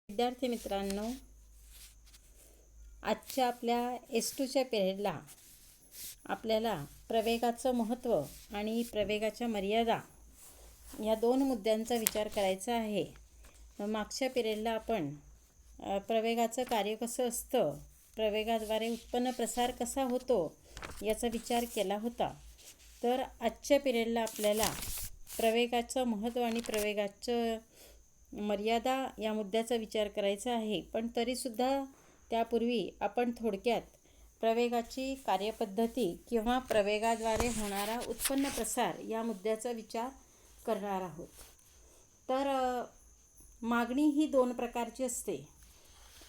विद्यार्थी मित्रांनो, आजच्या आपल्या S2च्या पिरियडला आपल्याला प्रवेगाचं महत्त्व आणि प्रवेगाच्या मर्यादा या दोन मुद्द्यांचा विचार करायचा आहे. मागच्या पिरियडला आपण प्रवेगाचं कार्य कसं असतं, प्रवेगाद्वारे उत्पन्न प्रसार कसा होतो याचा विचार केला होता. तर आजच्या पिरियडला आपल्याला प्रवेगाचं महत्त्व आणि प्रवेगाचं मर्यादा या मुद्द्याचा विचार करायचा आहे. पण तरीसुद्धा त्यापूर्वी आपण थोडक्यात प्रवेगाची कार्यपद्धती किंवा प्रवेगाद्वारे होणारा उत्पन्न प्रसार या मुद्द्याचा विचार करणार आहोत. तर मागणी ही दोन प्रकारची असते.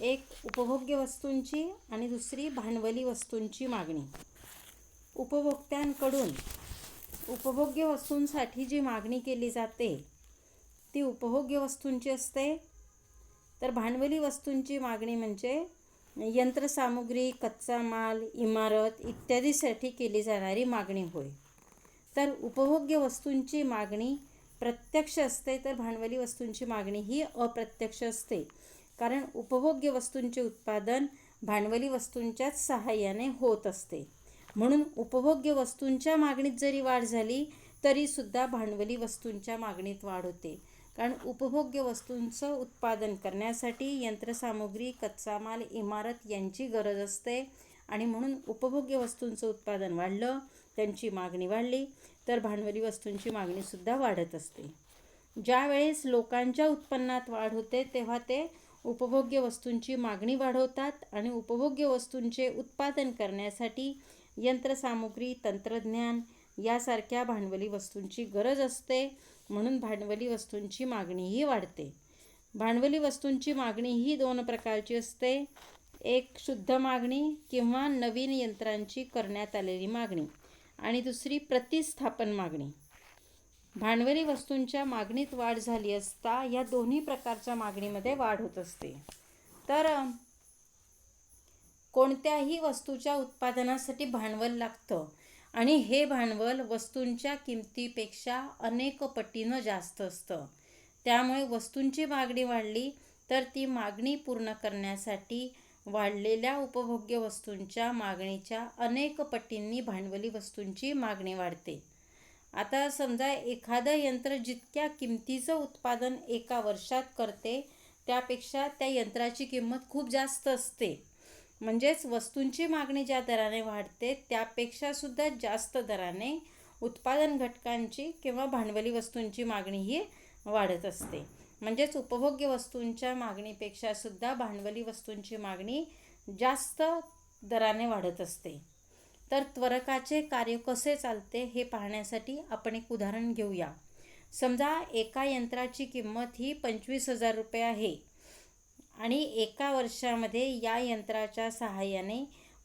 एक उपभोग्य वस्तूंची आणि दुसरी भांडवली वस्तूंची मागणी. उपभोक्त्यांकडून उपभोग्य वस्तूंसाठी जी मागणी केली जाते ती उपभोग्य वस्तूंची असते. तर भांडवली वस्तूंची मागणी म्हणजे यंत्रसामुग्री, कच्चा माल, इमारत इत्यादीसाठी केली जाणारी मागणी होय. तर उपभोग्य वस्तूंची मागणी प्रत्यक्ष असते, तर भांडवली वस्तूंची मागणी ही अप्रत्यक्ष असते. कारण उपभोग्य वस्तूंचे उत्पादन भांडवली वस्तूंच्याच सहाय्याने होत असते. म्हणून उपभोग्य वस्तूंच्या मागणीत जरी वाढ झाली तरीसुद्धा भांडवली वस्तूंच्या मागणीत वाढ होते. कारण उपभोग्य वस्तूंचं उत्पादन करण्यासाठी यंत्रसामुग्री, कच्चा माल, इमारत यांची गरज असते आणि म्हणून उपभोग्य वस्तूंचं उत्पादन वाढलं, त्यांची मागणी वाढली, तर भांडवली वस्तूंची मागणीसुद्धा वाढत असते. ज्यावेळेस लोकांच्या उत्पन्नात वाढ होते तेव्हा ते उपभोग्य वस्तूंची मागणी वाढवतात आणि उपभोग्य वस्तूंचे उत्पादन करण्यासाठी यंत्रसामुग्री, तंत्रज्ञान यासारख्या भांडवली वस्तूंची गरज असते. म्हणून भांडवली वस्तूंची मागणीही वाढते. भांडवली वस्तूंची मागणी ही दोन प्रकारची असते. एक शुद्ध मागणी किंवा नवीन यंत्रांची करण्यात आलेली मागणी आणि दुसरी प्रतिस्थापन मागणी. भांडवली वस्तूंच्या मागणीत वाढ झाली असता या दोन्ही प्रकारच्या मागणीमध्ये वाढ होत असते. तर कोणत्याही वस्तूच्या उत्पादनासाठी भांडवल लागतं आणि हे भांडवल वस्तूंच्या किमतीपेक्षा अनेक पटीनं जास्त असतं. त्यामुळे वस्तूंची मागणी वाढली तर ती मागणी पूर्ण करण्यासाठी वाढलेल्या उपभोग्य वस्तूंच्या मागणीच्या अनेक पटींनी भांडवली वस्तूंची मागणी वाढते. आता समजा एखादं यंत्र जितक्या किमतीचं उत्पादन एका वर्षात करते त्यापेक्षा त्या यंत्राची किंमत खूप जास्त असते. म्हणजेच वस्तूंची मागणी ज्या दराने वाढते त्यापेक्षा सुद्धा जास्त दराने उत्पादन घटकांची किंवा भांडवली वस्तूंची मागणी ही वाढत असते. म्हणजेच उपभोग्य वस्तूंच्या मागणीपेक्षा सुद्धा भांडवली वस्तूंची मागणी जास्त दराने वाढत असते. तर त्वरकाचे कार्य कसे चालते हे पाहण्यासाठी आपण एक उदाहरण घेऊया. समजा एका यंत्राची किंमत ही 25,000 रुपये आहे आणि एका वर्षामध्ये या यंत्राच्या सहाय्याने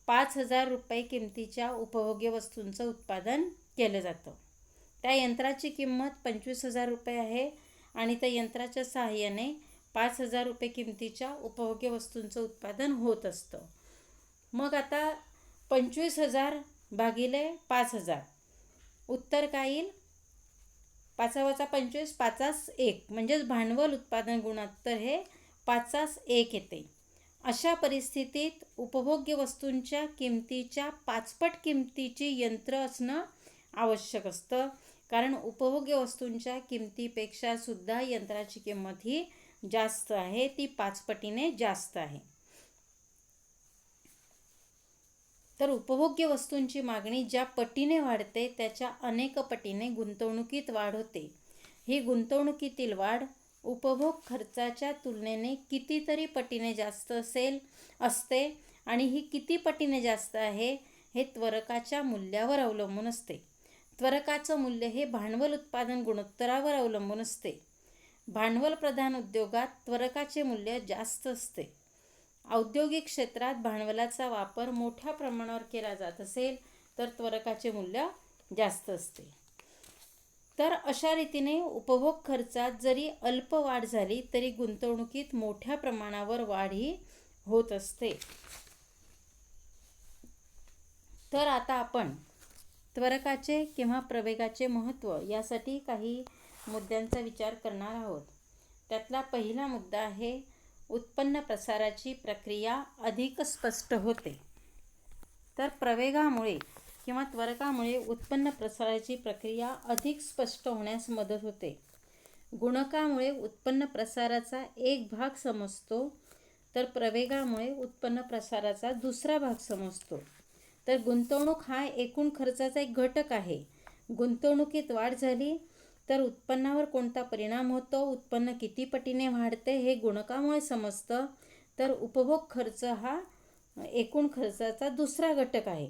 5,000 रुपये किमतीच्या उपभोग्य वस्तूंचं उत्पादन केलं जातं. त्या यंत्राची किंमत 25,000 रुपये आहे आणि त्या यंत्राच्या सहाय्याने 5,000 रुपये किमतीच्या उपभोग्य वस्तूंचं उत्पादन होत असतं. मग आता 25,000 भागिले 5,000 उत्तर काय येईल? 5×25 5×1 म्हणजेच भांडवल उत्पादन गुणोत्तर हे 5×1 येते. अशा परिस्थितीत उपभोग्य वस्तूंच्या किमतीच्या 5पट किमतीची यंत्र असणं आवश्यक असतं. कारण उपभोग्य वस्तूंच्या किमतीपेक्षा सुद्धा यंत्राची किंमत ही जास्त आहे, ती 5 पटीने जास्त आहे. तर उपभोग्य वस्तूंची मागणी ज्या पटीने वाढते त्याच्या अनेक पटीने गुंतवणुकीत वाढ होते. ही गुंतवणुकीतील वाढ उपभोग खर्चाच्या तुलनेने कितीतरी पटीने जास्त असते आणि ही किती पटीने जास्त आहे हे त्वरकाच्या मूल्यावर अवलंबून असते. त्वरकाचं मूल्य हे भांडवल उत्पादन गुणोत्तरावर अवलंबून असते. भांडवल प्रधान उद्योगात त्वरकाचे मूल्य जास्त असते. औद्योगिक क्षेत्रात भांडवलाचा वापर मोठ्या प्रमाणावर केला जात असेल तर त्वरकाचे मूल्य जास्त असते. तर अशा रीतीने उपभोग खर्चात जरी अल्प वाढ झाली तरी गुंतवणुकीत मोठ्या प्रमाणावर वाढ ही होत असते. तर आता आपण त्वरकाचे किंवा प्रवेगाचे महत्त्व यासाठी काही मुद्द्यांचा विचार करणार आहोत. त्यातला पहिला मुद्दा आहे उत्पन्न प्रसाराची प्रक्रिया अधिक स्पष्ट होते. तर प्रवेगामुळे किंवा त्वरकामुळे उत्पन्न प्रसाराची प्रक्रिया अधिक स्पष्ट होण्यास मदत होते. गुणकामुळे उत्पन्न प्रसाराचा एक भाग समजतो, तर प्रवेगामुळे उत्पन्न प्रसाराचा दुसरा भाग समजतो. तर गुंतवणूक हा एकूण खर्चाचा एक घटक आहे. गुंतवणुकीत वाढ झाली तर उत्पन्नावर कोणता परिणाम होतो, उत्पन्न किती पटीने वाढते हे गुणकामुळे समजतं. तर उपभोग खर्च हा एकूण खर्चाचा दुसरा घटक आहे.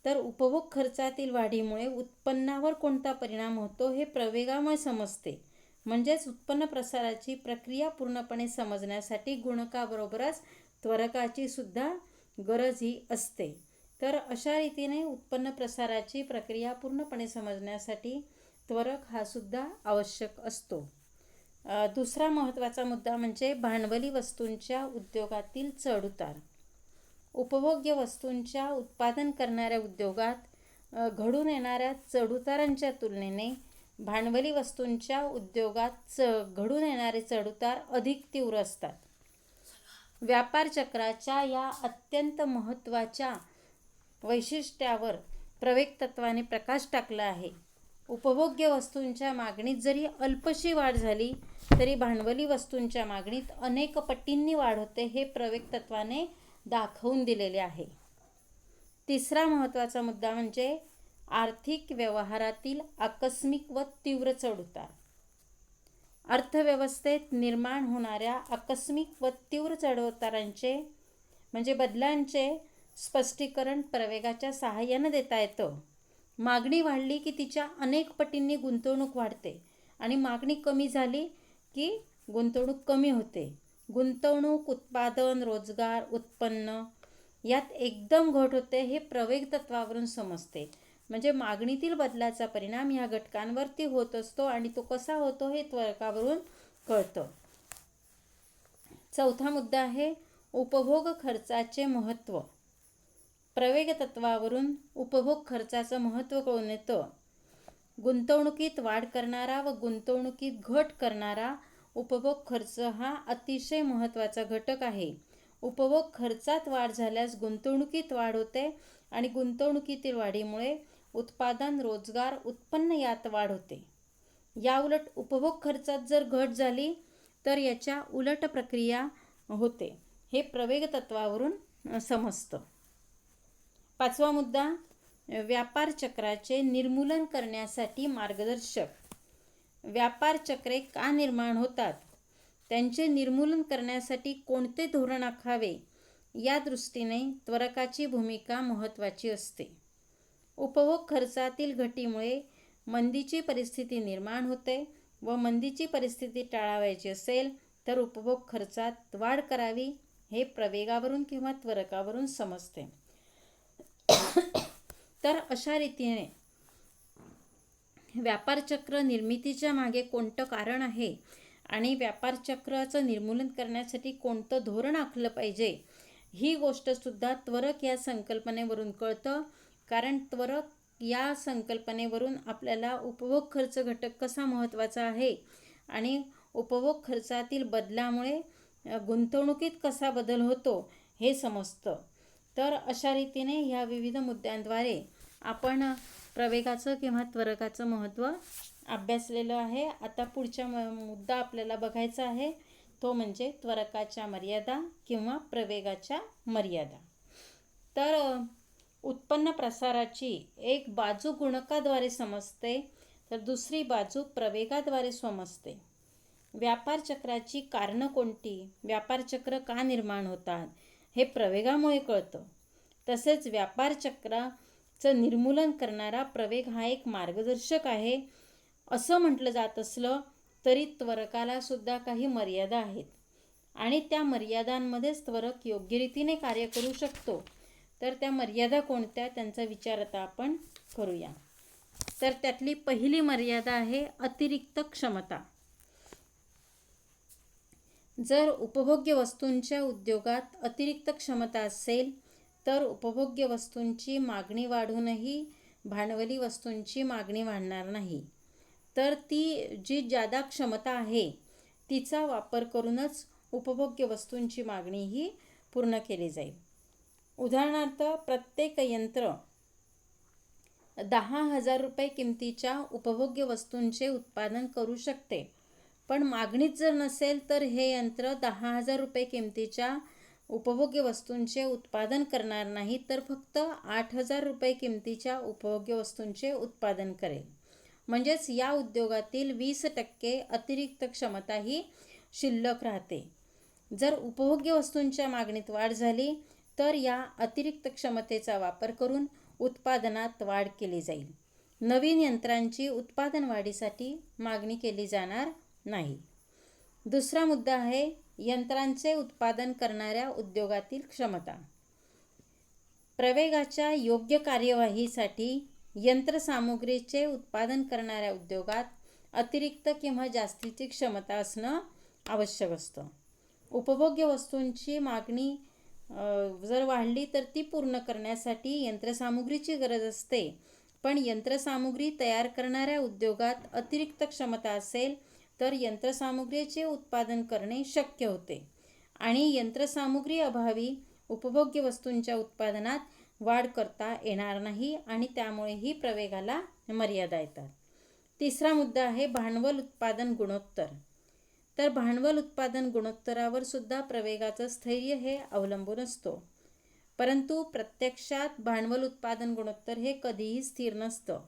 तर उपभोग खर्चातील वाढीमुळे उत्पन्नावर कोणता परिणाम होतो हे प्रवेगामुळे समजते. म्हणजेच उत्पन्न प्रसाराची प्रक्रिया पूर्णपणे समजण्यासाठी गुणकाबरोबरच त्वरकाची सुद्धा गरज ही असते. तर अशा रीतीने उत्पन्न प्रसाराची प्रक्रिया पूर्णपणे समजण्यासाठी त्वरक हा सुद्धा आवश्यक असतो. दुसरा महत्त्वाचा मुद्दा म्हणजे भांडवली वस्तूंच्या उद्योगातील चढउतार. उपभोग्य वस्तूंच्या उत्पादन करणाऱ्या उद्योगात घडून येणाऱ्या चढउतारांच्या तुलनेने भांडवली वस्तूंच्या उद्योगात घडून येणारे चढउतार अधिक तीव्र असतात. व्यापार चक्राच्या या अत्यंत महत्त्वाच्या वैशिष्ट्यावर प्रवेग तत्वाने प्रकाश टाकला आहे. उपभोग्य वस्तूंच्या मागणीत जरी अल्पशी वाढ झाली तरी भांडवली वस्तूंच्या मागणीत अनेक पटींनी वाढ होते, हे प्रवेग तत्वाने दाखवून दिलेले आहे. तिसरा महत्त्वाचा मुद्दा म्हणजे आर्थिक व्यवहारातील आकस्मिक व तीव्र चढउतार. अर्थव्यवस्थेत निर्माण होणाऱ्या आकस्मिक व तीव्र चढउतारांचे म्हणजे बदलांचे स्पष्टीकरण प्रवेगाच्या सहाय्याने देता येतं. मागणी वाढली की तिच्या अनेक पटींनी गुंतवणूक वाढते आणि मागणी कमी झाली की गुंतवणूक कमी होते. गुंतवणूक, उत्पादन, रोजगार, उत्पन्न यात एकदम घट होते हे प्रवेग तत्वावरून समजते. म्हणजे मागणीतील बदलाचा परिणाम ह्या घटकांवरती होत असतो आणि तो कसा होतो हे त्वरकावरून कळतं. चौथा मुद्दा आहे उपभोग खर्चाचे महत्त्व. प्रवेग तत्वावरून उपभोग खर्चाचं महत्त्व कळून येतं. गुंतवणुकीत वाढ करणारा व गुंतवणुकीत घट करणारा उपभोग खर्च हा अतिशय महत्त्वाचा घटक आहे. उपभोग खर्चात वाढ झाल्यास गुंतवणुकीत वाढ होते आणि गुंतवणुकीतील वाढीमुळे उत्पादन, रोजगार, उत्पन्न यात वाढ होते. याउलट उपभोग खर्चात जर घट झाली तर याच्या उलट प्रक्रिया होते, हे प्रवेग तत्वावरून समजतं. पाचवा मुद्दा व्यापार चक्राचे निर्मूलन करण्यासाठी मार्गदर्शक. व्यापार चक्रे का निर्माण होतात, त्यांचे निर्मूलन करण्यासाठी कोणते धोरण आखावे या दृष्टीने त्वरकाची भूमिका महत्त्वाची असते. उपभोग खर्चातील घटीमुळे मंदीची परिस्थिती निर्माण होते व मंदीची परिस्थिती टाळावायची असेल तर उपभोग खर्चात वाढ करावी, हे प्रवेगावरून किंवा त्वरकावरून समजते. तर अशा रीतीने व्यापार चक्र निर्मितीच्या मागे कोणतं कारण आहे आणि व्यापार चक्राचं निर्मूलन करण्यासाठी कोणतं धोरण आखलं पाहिजे, ही गोष्टसुद्धा त्वरक या संकल्पनेवरून कळतं. कारण त्वरक या संकल्पनेवरून आपल्याला उपभोग खर्च घटक कसा महत्त्वाचा आहे आणि उपभोग खर्चातील बदलामुळे गुंतवणुकीत कसा बदल होतो हे समजतं. तर अशा रीतीने ह्या विविध मुद्द्यांद्वारे आपण प्रवेगाचं किंवा त्वरकाचं महत्त्व अभ्यासलेलं आहे. आता पुढचा मुद्दा आपल्याला बघायचा आहे, तो म्हणजे त्वरकाच्या मर्यादा किंवा प्रवेगाच्या मर्यादा. तर उत्पन्न प्रसाराची एक बाजू गुणकाद्वारे समजते तर दुसरी बाजू प्रवेगाद्वारे समजते. व्यापार चक्राची कारणं कोणती, व्यापार चक्र का निर्माण होतात हे प्रवेगामुळे कळतं. तसेच व्यापार चक्राचं निर्मूलन करणारा प्रवेग हा एक मार्गदर्शक आहे असं म्हटलं जात असलं तरी त्वरकाला सुद्धा काही मर्यादा आहेत आणि त्या मर्यादांमध्येच त्वरक योग्य रीतीने कार्य करू शकतो. तर त्या मर्यादा कोणत्या, त्यांचा विचार आता आपण करूया. तर त्यातली पहिली मर्यादा आहे अतिरिक्त क्षमता. जर उपभोग्य वस्तूंच्या उद्योगात अतिरिक्त क्षमता असेल तर उपभोग्य वस्तूंची मागणी वाढूनही भांडवली वस्तूंची मागणी वाढणार नाही. तर ती जी जादा क्षमता आहे तिचा वापर करूनच उपभोग्य वस्तूंची मागणी ही पूर्ण केली जाईल. उदाहरणार्थ, प्रत्येक यंत्र 10,000 रुपये किमतीच्या उपभोग्य वस्तूंचे उत्पादन करू शकते, पण मागणीच जर नसेल तर हे यंत्र 10,000 रुपये किमतीच्या उपभोग्य वस्तूंचे उत्पादन करणार नाही, तर फक्त 8,000 रुपये किमतीच्या उपभोग्य वस्तूंचे उत्पादन करेल. म्हणजेच या उद्योगातील 20% अतिरिक्त क्षमता ही शिल्लक राहते. जर उपभोग्य वस्तूंच्या मागणीत वाढ झाली तर या अतिरिक्त क्षमतेचा वापर करून उत्पादनात वाढ केली जाईल. नवीन यंत्रांची उत्पादन वाढीसाठी मागणी केली जाणार नाही. दुसरा मुद्दा आहे यंत्रांचे उत्पादन करणाऱ्या उद्योगातील क्षमता. प्रवेगाच्या योग्य कार्यवाहीसाठी यंत्रसामुग्रीचे उत्पादन करणाऱ्या उद्योगात अतिरिक्त किंवा जास्तीची क्षमता असणं आवश्यक असतं. उपभोग्य वस्तूंची मागणी जर वाढली तर ती पूर्ण करण्यासाठी यंत्रसामुग्रीची गरज असते, पण यंत्रसामुग्री तयार करणाऱ्या उद्योगात अतिरिक्त क्षमता असेल तर यंत्रसामुग्रीचे उत्पादन करणे शक्य होते आणि यंत्रसामुग्री अभावी उपभोग्य वस्तूंच्या उत्पादनात वाढ करता येणार नाही आणि त्यामुळेही प्रवेगाला मर्यादा येतात. तिसरा मुद्दा आहे भांडवल उत्पादन गुणोत्तर. तर भांडवल उत्पादन गुणोत्तरावर सुद्धा प्रवेगाचं स्थैर्य हे अवलंबून असतो, परंतु प्रत्यक्षात भांडवल उत्पादन गुणोत्तर हे कधीही स्थिर नसतं.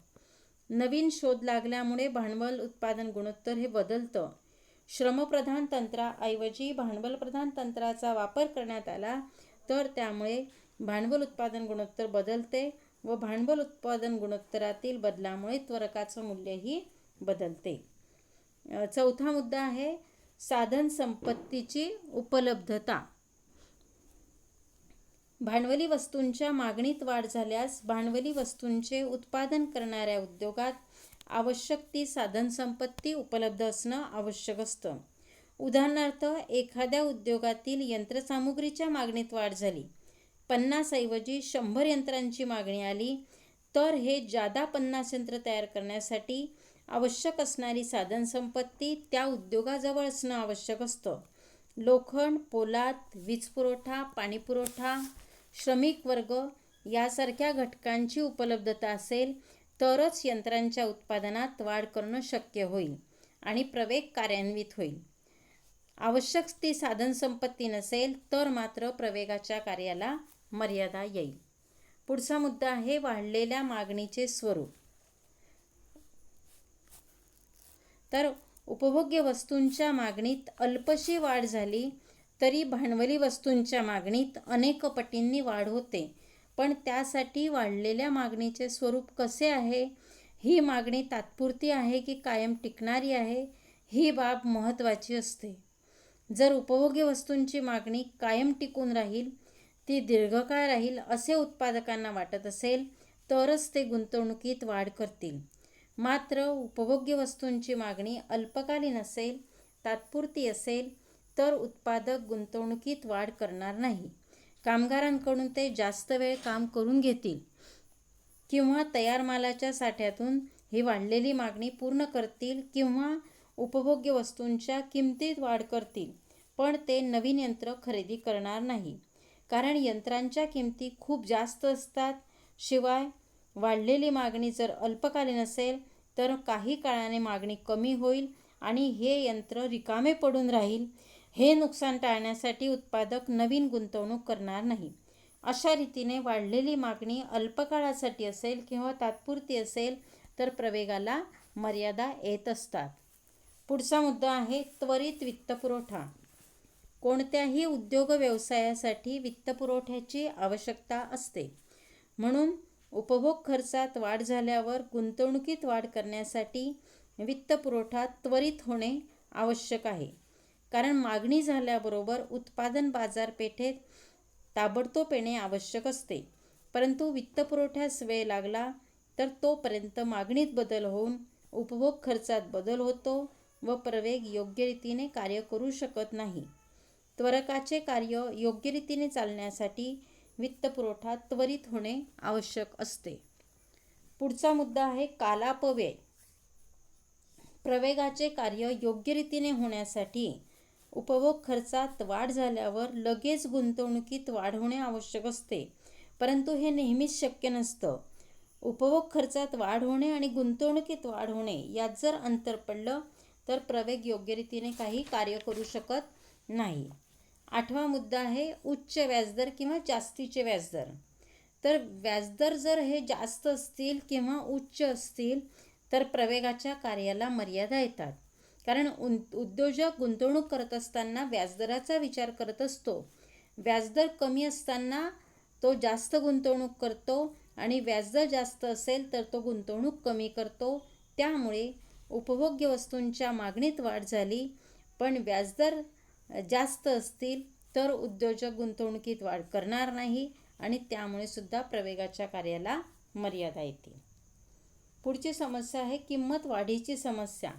नवीन शोध लागल्यामुळे भांडवल उत्पादन गुणोत्तर हे बदलतं. श्रमप्रधान तंत्राऐवजी भांडवलप्रधान तंत्राचा वापर करण्यात आला तर त्यामुळे भांडवल उत्पादन गुणोत्तर बदलते व भांडवल उत्पादन गुणोत्तरातील बदलामुळे त्वरकाचं मूल्यही बदलते. चौथा मुद्दा आहे साधन संपत्तीची उपलब्धता. भांडवली वस्तूंच्या मागणीत वाढ झाल्यास भांडवली वस्तूंचे उत्पादन करणाऱ्या उद्योगात आवश्यक ती साधनसंपत्ती उपलब्ध असणं आवश्यक असतं. उदाहरणार्थ, एखाद्या उद्योगातील यंत्रसामुग्रीच्या मागणीत वाढ झाली, 50 ऐवजी 100 यंत्रांची मागणी आली, तर हे जादा 50 यंत्र तयार करण्यासाठी आवश्यक असणारी साधनसंपत्ती त्या उद्योगाजवळ असणं आवश्यक असतं. लोखंड, पोलाद, वीजपुरवठा, पाणीपुरवठा, श्रमिक वर्ग यासारख्या घटकांची उपलब्धता असेल तरच यंत्रांच्या उत्पादनात वाढ करणं शक्य होईल आणि प्रवेग कार्यान्वित होईल. आवश्यक ती साधनसंपत्ती नसेल तर मात्र प्रवेगाच्या कार्याला मर्यादा येईल. पुढचा मुद्दा आहे वाढलेल्या मागणीचे स्वरूप. तर उपभोग्य वस्तूंच्या मागणीत अल्पशी वाढ झाली तरी भांडवली वस्तूंच्या मागणीत अनेक पटींनी वाढ होते, पण त्यासाठी वाढलेल्या मागणीचे स्वरूप कसे आहे, ही मागणी तात्पुरती आहे की कायम टिकणारी आहे, ही बाब महत्त्वाची असते. जर उपभोग्य वस्तूंची मागणी कायम टिकून राहील, ती दीर्घकाळ राहील असे उत्पादकांना वाटत असेल तरच ते गुंतवणुकीत वाढ करतील. मात्र उपभोग्य वस्तूंची मागणी अल्पकालीन असेल, तात्पुरती असेल तर उत्पादक गुंतवणुकीत वाढ करणार नाही. कामगारांकडून ते जास्त वेळ काम करून घेतील किंवा तयार मालाच्या साठ्यातून ही वाढलेली मागणी पूर्ण करतील किंवा उपभोग्य वस्तूंच्या किमतीत वाढ करतील, पण ते नवीन यंत्र खरेदी करणार नाही, कारण यंत्रांच्या किमती खूप जास्त असतात. शिवाय वाढलेली मागणी जर अल्पकालीन असेल तर काही काळाने मागणी कमी होईल आणि हे यंत्र रिकामे पडून राहील. हे नुकसान टाळण्यासाठी उत्पादक नवीन गुंतवणूक करणार नाही. अशा रीतीने वाढलेली मागणी अल्पकाळासाठी असेल किंवा तात्पुरती असेल तर प्रवेगाला मर्यादा येत असतात. पुढचा मुद्दा आहे त्वरित वित्तपुरवठा. कोणत्याही उद्योग व्यवसायासाठी वित्तपुरवठ्याची आवश्यकता असते. म्हणून उपभोग खर्चात वाढ झाल्यावर गुंतवणुकीत वाढ करण्यासाठी वित्तपुरवठा त्वरित होणे आवश्यक आहे. कारण मागणी झाल्याबरोबर उत्पादन बाजारपेठेत ताबडतोब येणे आवश्यक असते, परंतु वित्तपुरवठ्यास वेळ लागला तर तोपर्यंत मागणीत बदल होऊन उपभोग खर्चात बदल होतो व प्रवेग योग्य रीतीने कार्य करू शकत नाही. त्वरकाचे कार्य योग्य रीतीने चालण्यासाठी वित्तपुरवठा त्वरित होणे आवश्यक असते. पुढचा मुद्दा आहे कालापव्यय. प्रवेगाचे कार्य योग्य रीतीने होण्यासाठी उपभोग खर्चात वाढ झाल्यावर लगेच गुंतवणुकीत वाढ होणे आवश्यक असते, परंतु हे नेहमीच शक्य नसतं. उपभोग खर्चात वाढ होणे आणि गुंतवणुकीत वाढ होणे यात जर अंतर पडलं तर प्रवेग योग्य रीतीने काही कार्य करू शकत नाही. 8वा मुद्दा आहे उच्च व्याजदर किंवा जास्तीचे व्याजदर. तर व्याजदर जर हे जास्त असतील किंवा उच्च असतील तर प्रवेगाच्या कार्याला मर्यादा येतात. कारण उद्योजक गुंतवणूक करत असताना व्याजदराचा विचार करत असतो. व्याजदर कमी असताना तो जास्त गुंतवणूक करतो आणि व्याजदर जास्त असेल तर तो गुंतवणूक कमी करतो. त्यामुळे उपभोग्य वस्तूंच्या मागणीत वाढ झाली, पण व्याजदर जास्त असतील तर उद्योजक गुंतवणुकीत वाढ करणार नाही आणि त्यामुळे सुद्धा प्रवेगाच्या कार्याला मर्यादा येते. पुढची समस्या आहे किंमत वाढीची समस्या.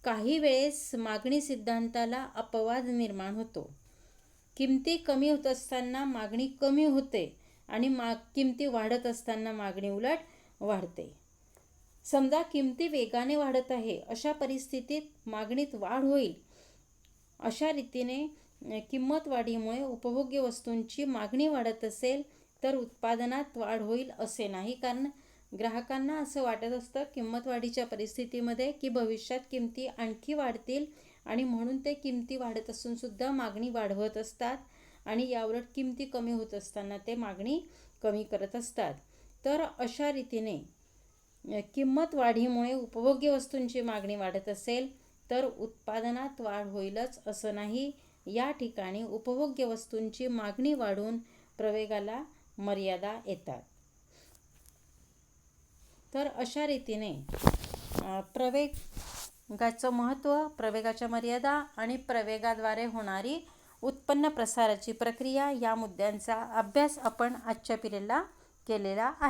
काही वेळेस मागणी सिद्धांताला अपवाद निर्माण होतो. किमती कमी होत असताना मागणी कमी होते आणि किमती वाढत असताना मागणी उलट वाढते. समजा किमती वेगाने वाढत आहे, अशा परिस्थितीत मागणीत वाढ होईल. अशा रीतीने किंमत वाढीमुळे उपभोग्य वस्तूंची मागणी वाढत असेल तर उत्पादनात वाढ होईल असे नाही. कारण ग्राहकांना असं वाटत असतं किंमत वाढीच्या परिस्थितीमध्ये की भविष्यात किमती आणखी वाढतील आणि म्हणून ते किमती वाढत असून सुद्धा मागणी वाढवत असतात आणि याउलट किमती कमी होत असताना ते मागणी कमी करत असतात. तर अशा रीतीने किंमत वाढीमुळे उपभोग्य वस्तूंची मागणी वाढत असेल तर उत्पादनात वाढ होईलच असं नाही. या ठिकाणी उपभोग्य वस्तूंची मागणी वाढून प्रवेगाला मर्यादा येतात. तर अशा रीतीने प्रवेगाचं महत्त्व, प्रवेगाच्या मर्यादा आणि प्रवेगाद्वारे होणारी उत्पन्न प्रसाराची प्रक्रिया या मुद्द्यांचा अभ्यास आपण आजच्या पिरियडला केलेला आहे.